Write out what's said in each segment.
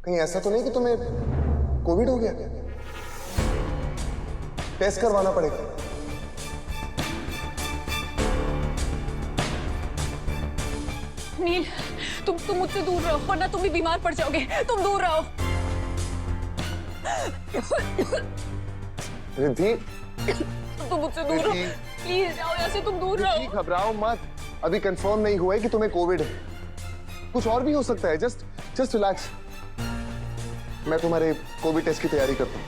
कहीं ऐसा तो नहीं कि तुम्हें कोविड हो गया? टेस्ट करवाना पड़ेगा। नील, तुम मुझसे दूर रहो, वरना तुम भी बीमार पड़ जाओगे। तुम दूर रहो। रिद्धि, तुम मुझसे दूर रहो, प्लीज जाओ यहाँ से। तुम दूर रहो। घबराओ मत, अभी कंफर्म नहीं हुआ है कि तुम्हें कोविड है। कुछ और भी हो सकता है। Just relax. मैं तुम्हारे कोविड टेस्ट की तैयारी करता हूँ।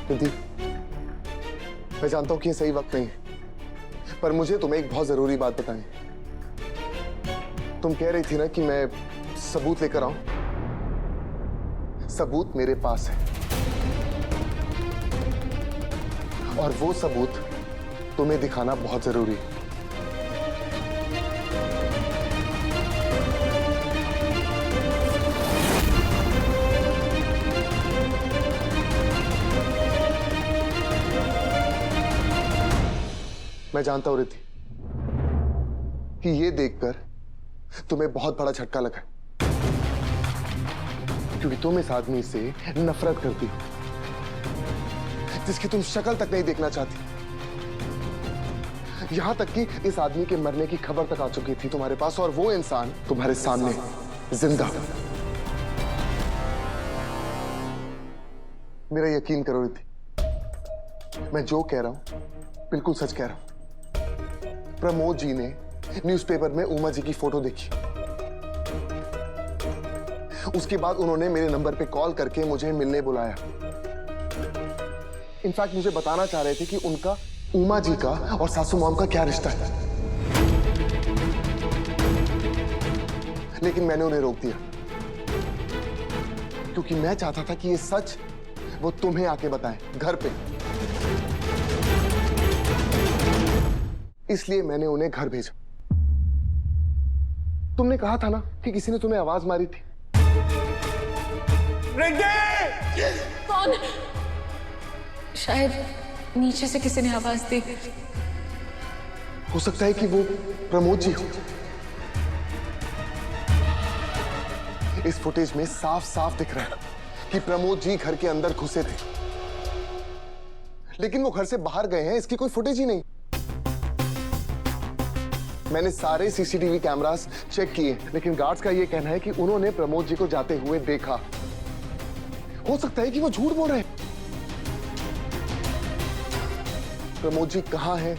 रिद्धि, मैं जानता हूं कि ये सही वक्त नहीं है, पर मुझे तुम्हें एक बहुत जरूरी बात बतानी। तुम कह रही थी ना कि मैं सबूत लेकर आऊं। सबूत मेरे पास है, और वो सबूत तुम्हें दिखाना बहुत जरूरी है। मैं जानता हूं रिद्धि कि ये देखकर तुम्हें बहुत बड़ा झटका लगा, क्योंकि तुम इस आदमी से नफरत करती हो, जिसकी तुम शक्ल तक नहीं देखना चाहती। यहां तक कि इस आदमी के मरने की खबर तक आ चुकी थी तुम्हारे पास, और वो इंसान तुम्हारे सामने जिंदा। मेरा यकीन करो रिद्धि, मैं जो कह रहा हूं बिल्कुल सच कह रहा हूं। प्रमोद जी ने न्यूज़पेपर में उमा जी की फोटो देखी। उसके बाद उन्होंने मेरे नंबर पे कॉल करके मुझे मिलने बुलाया। इनफैक्ट मुझे बताना चाह रहे थे कि उनका उमा जी का और सासू मॉम का क्या रिश्ता है, लेकिन मैंने उन्हें रोक दिया, क्योंकि मैं चाहता था कि ये सच वो तुम्हें आके बताएं घर पे। इसलिए मैंने उन्हें घर भेजा। तुमने कहा था ना कि किसी ने तुम्हें आवाज मारी थी। कौन? शायद नीचे से किसी ने आवाज दी। हो सकता है कि वो प्रमोद जी हो। इस फुटेज में साफ साफ दिख रहा है कि प्रमोद जी घर के अंदर घुसे थे, लेकिन वो घर से बाहर गए हैं, इसकी कोई फुटेज ही नहीं। मैंने सारे सीसीटीवी कैमरास चेक किए, लेकिन गार्ड्स का यह कहना है कि उन्होंने प्रमोद जी को जाते हुए देखा। हो सकता है कि वो झूठ बोल रहे हैं। प्रमोद जी कहां हैं,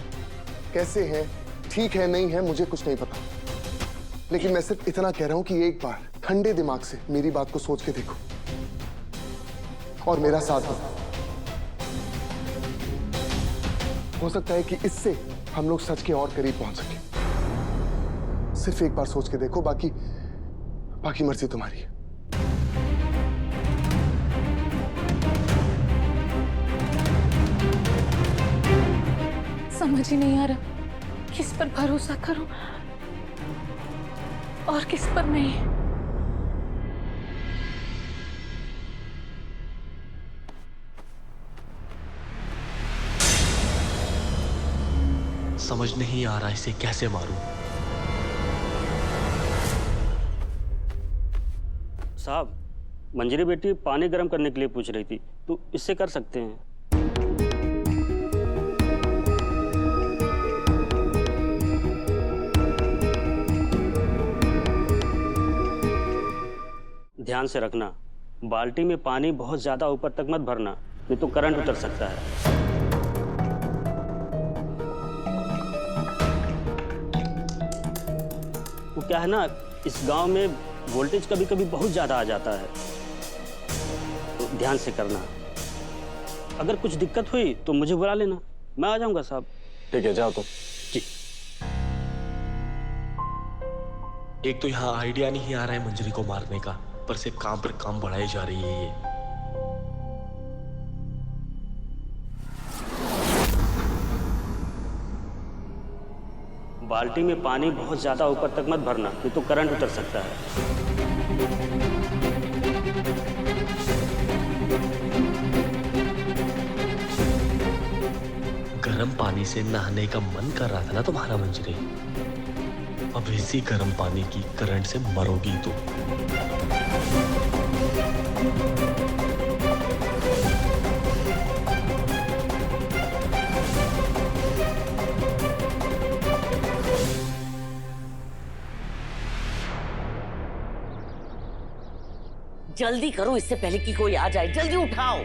कैसे हैं, ठीक है नहीं है, मुझे कुछ नहीं पता, लेकिन मैं सिर्फ इतना कह रहा हूं कि एक बार ठंडे दिमाग से मेरी बात को सोच के देखो और मेरा साथ दो। हो सकता है कि इससे हम लोग सच के और करीब पहुंच सके। सिर्फ एक बार सोच के देखो, बाकी मर्जी तुम्हारी है। समझ ही नहीं आ रहा किस पर भरोसा करूं और किस पर नहीं। समझ नहीं आ रहा इसे कैसे मारूं। साहब, मंजरी बेटी पानी गर्म करने के लिए पूछ रही थी, तो इससे कर सकते हैं। ध्यान से रखना, बाल्टी में पानी बहुत ज्यादा ऊपर तक मत भरना, नहीं तो करंट उतर सकता है। वो क्या है ना, इस गांव में वोल्टेज कभी कभी बहुत ज्यादा आ जाता है, तो ध्यान से करना। अगर कुछ दिक्कत हुई तो मुझे बुला लेना, मैं आ जाऊंगा साहब। ठीक है, जाओ तुम। जी। एक तो यहाँ आइडिया नहीं आ रहा है मंजरी को मारने का, पर से काम पर काम बढ़ाई जा रही है ये। बाल्टी में पानी बहुत ज्यादा ऊपर तक मत भरना, नहीं तो करंट उतर सकता है। पानी से नहाने का मन कर रहा था ना तुम्हारा मंजरी, अब इसी गर्म पानी की करंट से मरोगी तू। जल्दी करो इससे पहले कि कोई आ जाए, जल्दी उठाओ।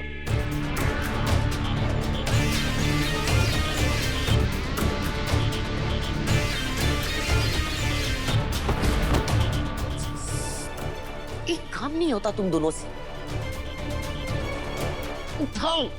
एक काम नहीं होता तुम दोनों से। उठाओ।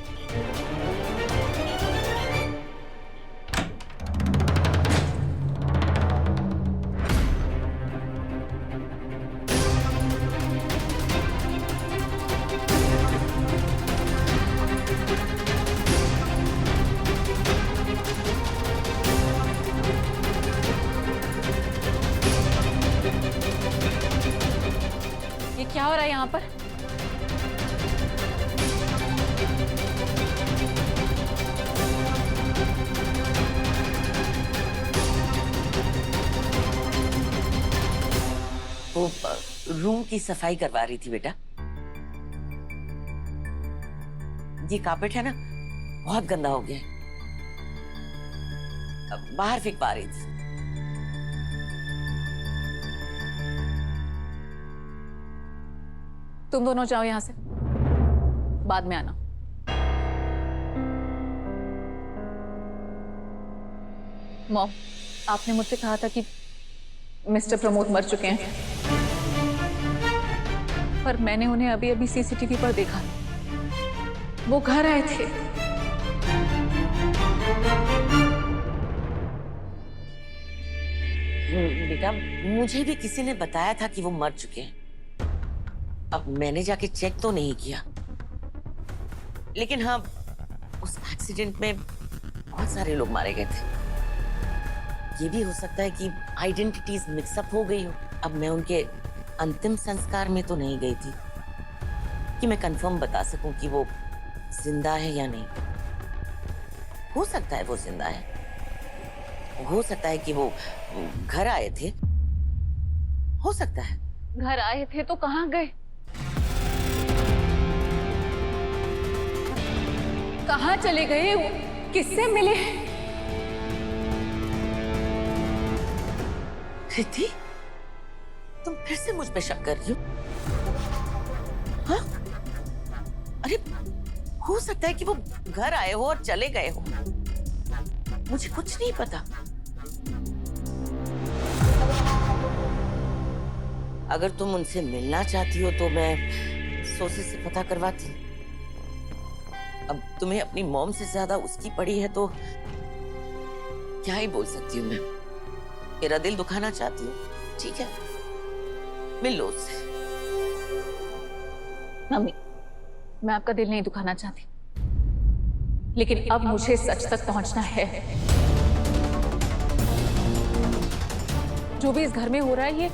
ये क्या हो रहा है यहाँ पर? वो रूम की सफाई करवा रही थी बेटा। ये कारपेट है ना, बहुत गंदा हो गया है, अब बाहर फेंकवा रही थी। तुम दोनों जाओ यहाँ से, बाद में आना। मॉम, आपने मुझसे कहा था कि मिस्टर प्रमोद मर चुके हैं, पर मैंने उन्हें अभी अभी सीसीटीवी पर देखा। वो घर आए थे। बेटा, मुझे भी किसी ने बताया था कि वो मर चुके हैं। अब मैंने जाके चेक तो नहीं किया, लेकिन हाँ, उस एक्सीडेंट में बहुत सारे लोग मारे गए थे। ये भी हो सकता है कि आइडेंटिटीज मिक्सअप हो गई हो। अब मैं उनके अंतिम संस्कार में तो नहीं गई थी कि मैं कंफर्म बता सकूं कि वो जिंदा है या नहीं। हो सकता है वो जिंदा है, हो सकता है कि वो घर आए थे, हो सकता है। घर आए थे तो कहाँ गए? कहाँ चले गए? किससे मिले? कृति, तुम फिर से मुझ पे शक कर रही हो? हाँ? अरे, हो सकता है कि वो घर आए हो और चले गए हो। मुझे कुछ नहीं पता। अगर तुम उनसे मिलना चाहती हो तो मैं सोचे से पता करवाती। अब तुम्हें अपनी मॉम से ज्यादा उसकी पड़ी है तो क्या ही बोल सकती हूँ मैं। मेरा दिल दुखाना चाहती हूँ, ठीक है, मिल लो उससे। मम्मी, मैं आपका दिल नहीं दुखाना चाहती, लेकिन अब मुझे सच तक पहुंचना है। जो भी इस घर में हो रहा है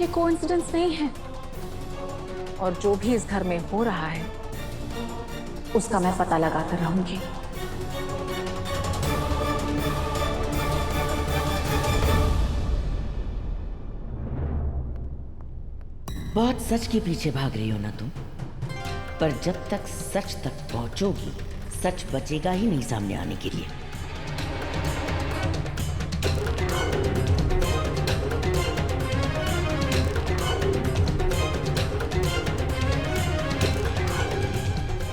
ये कोइंसिडेंस नहीं है, और जो भी इस घर में हो रहा है उसका मैं पता लगाकर रहूंगी। बहुत सच के पीछे भाग रही हो ना तुम, पर जब तक सच तक पहुंचोगी, सच बचेगा ही नहीं सामने आने के लिए।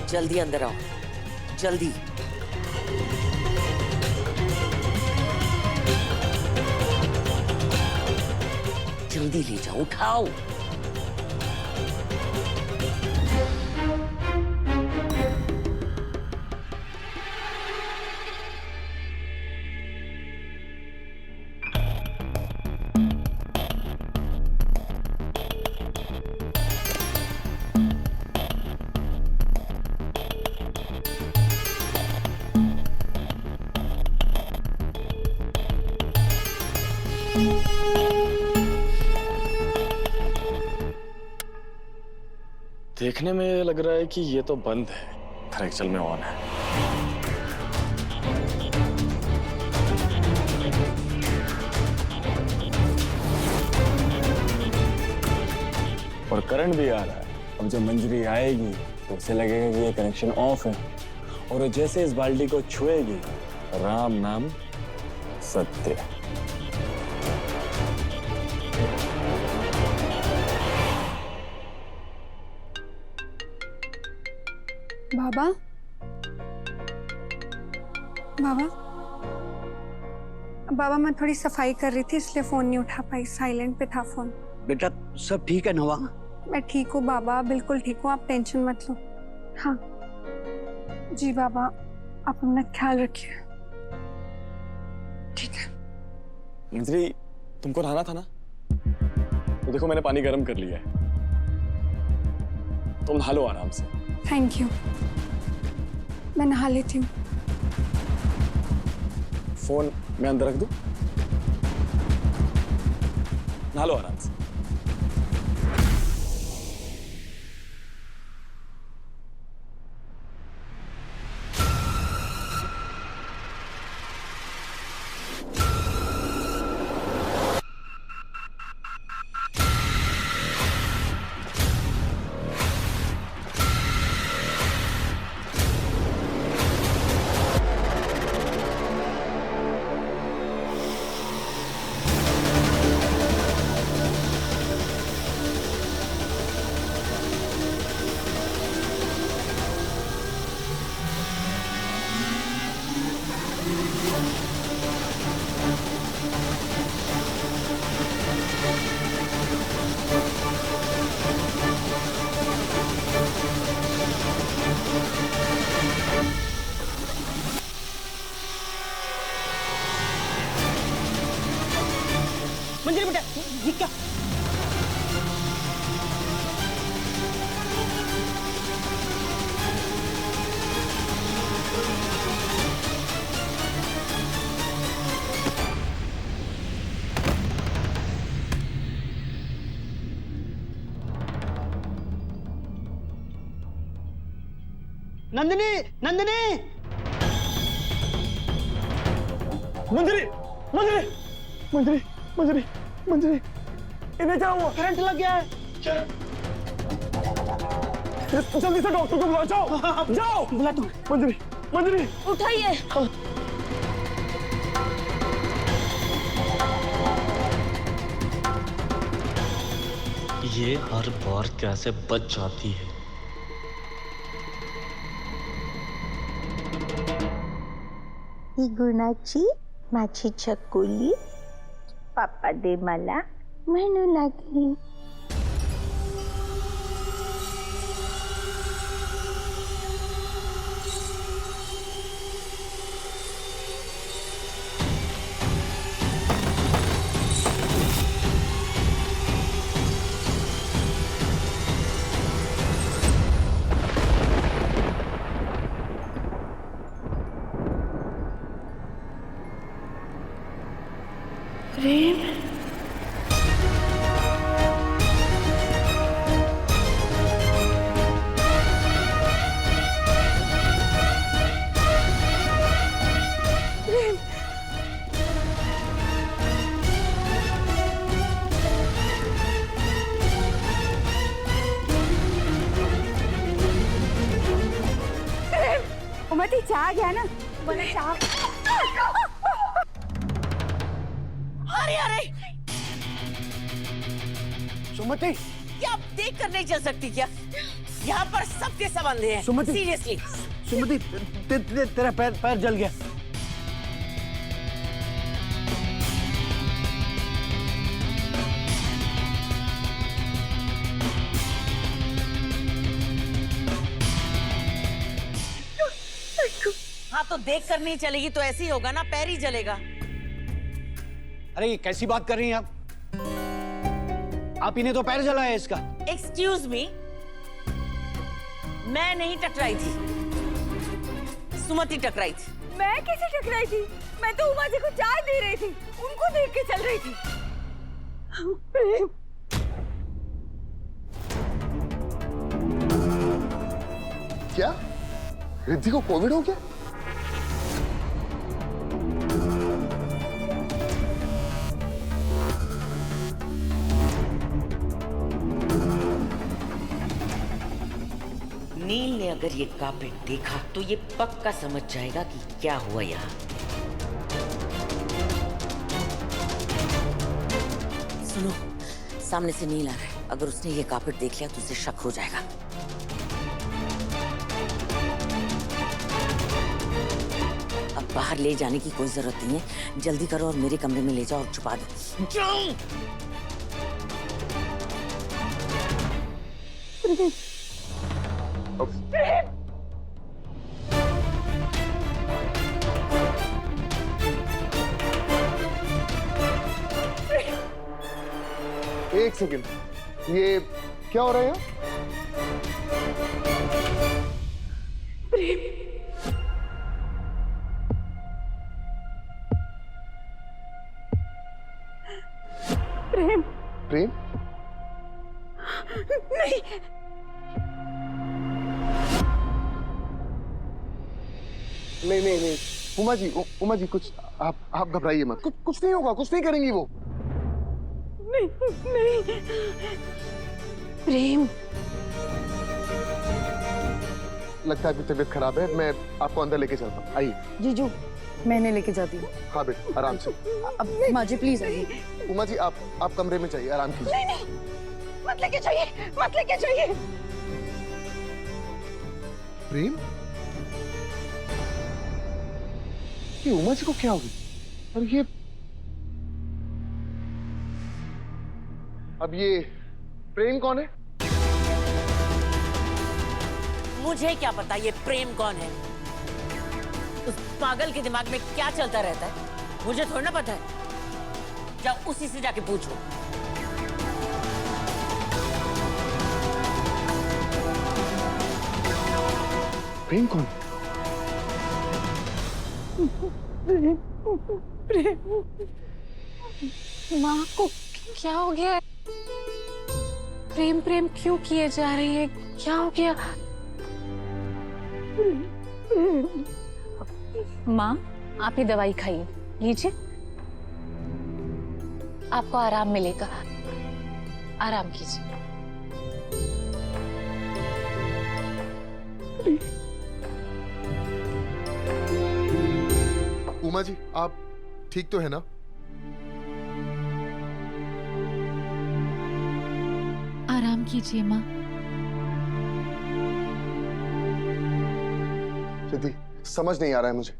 जल्दी अंदर आओ, जल्दी। जल्दी ले जाओ, उठाओ। देखने में लग रहा है कि ये तो बंद है, पर एक्चुअल में ऑन है। और करंट भी आ रहा है। अब जब मंजरी आएगी तो उसे लगेगा कि ये कनेक्शन ऑफ है, और वो जैसे इस बाल्टी को छुएगी, राम नाम सत्य। बाबा, बाबा, बाबा मैं थोड़ी सफाई कर रही थी इसलिए फोन नहीं उठा पाई, साइलेंट पे था फोन। बेटा सब ठीक है नवा? मैं ठीक हूँ बाबा, बिल्कुल ठीक हूँ, आप टेंशन मत लो। हाँ जी बाबा, आप अपना ख्याल रखिए। ठीक है। मंजरी, तुमको नहाना था ना? तो देखो मैंने पानी गर्म कर लिया है, तुम नहा लो आराम से। थैंक यू, मैं नहा लेती हूँ। फोन मैं अंदर रख दूं? नहा लो आराम से। मंजरी बेटा, ये क्या? नंदिनी, नंदिनी! मंजरी, मंजरी, मंजरी, मंजरी, मंजरी, इन्हें क्या हुआ? करंट लग गया है। जल्दी से डॉक्टर को बुलाओ, जाओ, जाओ। बुला तू। मंजरी, मंजरी, उठाइए। ये हर बार कैसे बच जाती है? ही गुणाची माझी चकोली पापा दे मला म्हणू लागली. प्रेम उमती चाह गया ना, बोले चाह. अरे अरे, सुमति, क्या आप देख कर नहीं चल सकती क्या? यहाँ पर सबके संबंध हैं। सुमति, सीरियसली। सुमति, तेरा पैर जल गया. हाँ तो देख कर नहीं चलेगी तो ऐसे ही होगा ना, पैर ही जलेगा। अरे ये कैसी बात कर रही हैं आप? इन्हें तो पैर जला है इसका. एक्सक्यूज मी, मैं नहीं टकराई थी, सुमति टकराई थी. मैं कैसे टकराई थी? मैं तो उमा जी को चाय दे रही थी, उनको देख के चल रही थी. प्रेम, क्या रिद्धि को कोविड हो गया? नील ने अगर ये कार्पेट देखा तो ये पक्का समझ जाएगा कि क्या हुआ यहाँ। सुनो, सामने से नील आ रहा है। अगर उसने ये कार्पेट देख लिया तो उसे शक हो जाएगा। अब बाहर ले जाने की कोई जरूरत नहीं है। जल्दी करो और मेरे कमरे में ले जाओ और छुपा दो। जाओ। एक सेकंड, ये क्या हो रहा है यहाँ? प्रेम। प्रेम? नहीं। नहीं उमा जी कुछ आप घबराइए मत। कुछ नहीं होगा, कुछ नहीं करेंगी वो। नहीं प्रेम। लगता है आपकी तबीयत खराब है, मैं आपको अंदर लेके चलता हूँ। आइए। जीजू, मैंने लेके जाती हूँ। हाँ बेटा, आराम से। अब माँ जी प्लीज आइए। उमा जी आप कमरे में जाइए, आराम कीजिए। नहीं, मत लेके जाइए, मत लेके जाइए। प्रेम? ये उमा जी को क्या हो गई? और ये अब ये प्रेम कौन है? मुझे क्या पता ये प्रेम कौन है? उस पागल के दिमाग में क्या चलता रहता है मुझे थोड़ा ना पता है। जाओ उसी से जाके पूछो। प्रेम कौन? प्रेम। माँ को क्या हो गया? प्रेम क्यों किए जा रही है? क्या हो गया? माँ, आप ये दवाई खाइए, लीजिए, आपको आराम मिलेगा। आराम कीजिए। उमा जी आप ठीक तो है ना? आराम कीजिए माँ। रिद्धि, समझ नहीं आ रहा है मुझे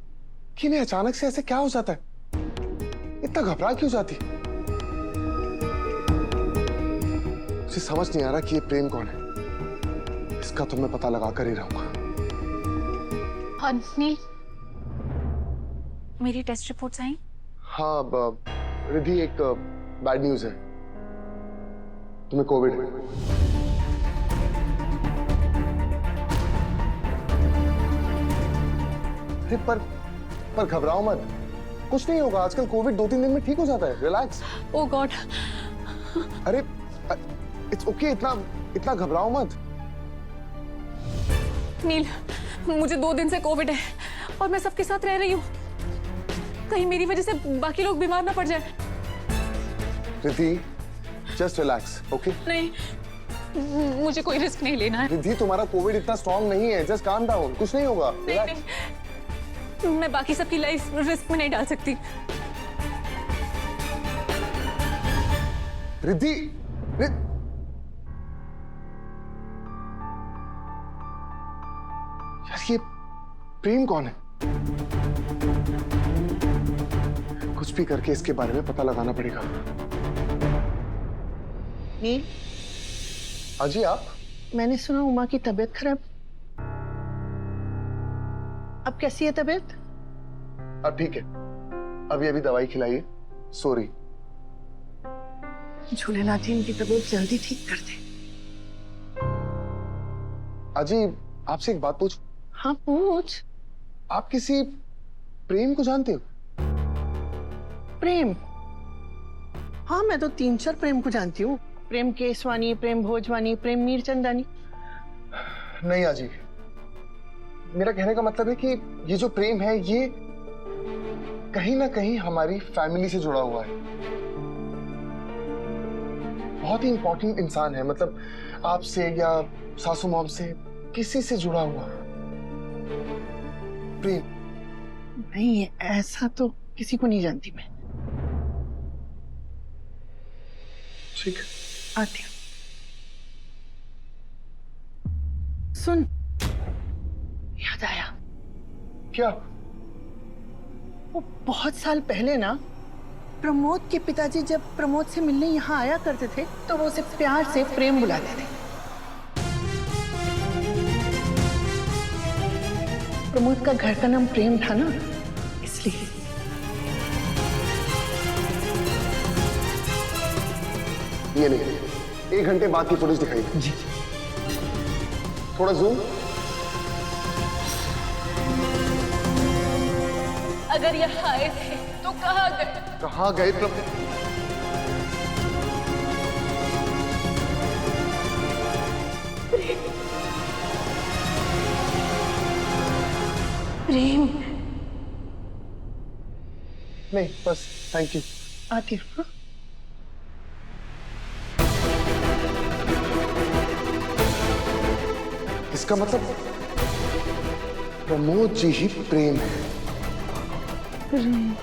कि इन्हें अचानक से ऐसे क्या हो जाता है। इतना घबरा क्यों जाती है? मुझे समझ नहीं आ रहा कि ये प्रेम कौन है। इसका तो मैं पता लगा कर ही रहूंगा। नील, मेरी टेस्ट रिपोर्ट्स आई? हाँ रिद्धि, एक बैड न्यूज है। तुम्हें कोविड है। अरे पर घबराओ मत, कुछ नहीं होगा। आजकल कोविड 2-3 दिन में ठीक हो जाता है। रिलैक्स। ओह गॉड। अरे इट्स ओके, इतना घबराओ मत। नील, मुझे 2 दिन से कोविड है और मैं सबके साथ रह रही हूँ। कहीं मेरी वजह से बाकी लोग बीमार ना पड़ जाए। Riddhi, just relax, okay? नहीं, मुझे कोई रिस्क नहीं लेना है। रिद्धि, तुम्हारा कोविड इतना स्ट्रांग नहीं है। जस्ट काम डाउन, कुछ नहीं होगा। नहीं, मैं बाकी सबकी लाइफ रिस्क में नहीं डाल सकती। रिद्धि, यार ये प्रेम कौन है? कुछ भी करके इसके बारे में पता लगाना पड़ेगा। नील, अजी आप? मैंने सुना उमा की तबीयत खराब। अब कैसी है तबीयत? अब ठीक है, अभी दवाई खिलाइए, सो रही। झूलेलाल जी इनकी तबीयत जल्दी ठीक कर दे। अजी आपसे एक बात पूछ? हाँ पूछ। आप किसी प्रेम को जानते हो? प्रेम? हाँ, मैं तो 3-4 प्रेम को जानती हूँ। प्रेम केसवानी, प्रेम भोजवानी, प्रेम मीरचंदानी। नहीं अजी, मेरा कहने का मतलब है कि ये जो प्रेम है ये कहीं ना कहीं हमारी फैमिली से जुड़ा हुआ है। बहुत ही इंपॉर्टेंट इंसान है, मतलब आपसे या सासू मॉम से किसी से जुड़ा हुआ प्रेम। नहीं, ऐसा तो किसी को नहीं जानती मैं। ठीक, आती हूँ। सुन, याद आया। क्या? वो बहुत साल पहले ना, प्रमोद के पिताजी जब प्रमोद से मिलने यहाँ आया करते थे तो वो उसे प्यार से प्रेम बुलाते थे। प्रमोद का घर का नाम प्रेम था ना, इसलिए। ये नहीं, 1 घंटे बाद की फुटेज दिखाई जी। थोड़ा जूम। अगर यहाँ आए थे तो कहाँ गए? कहाँ गए प्रेम। नहीं, बस थैंक यू। आती हूँ। हाँ? इसका मतलब प्रमोद जी ही प्रेम है। प्रेम।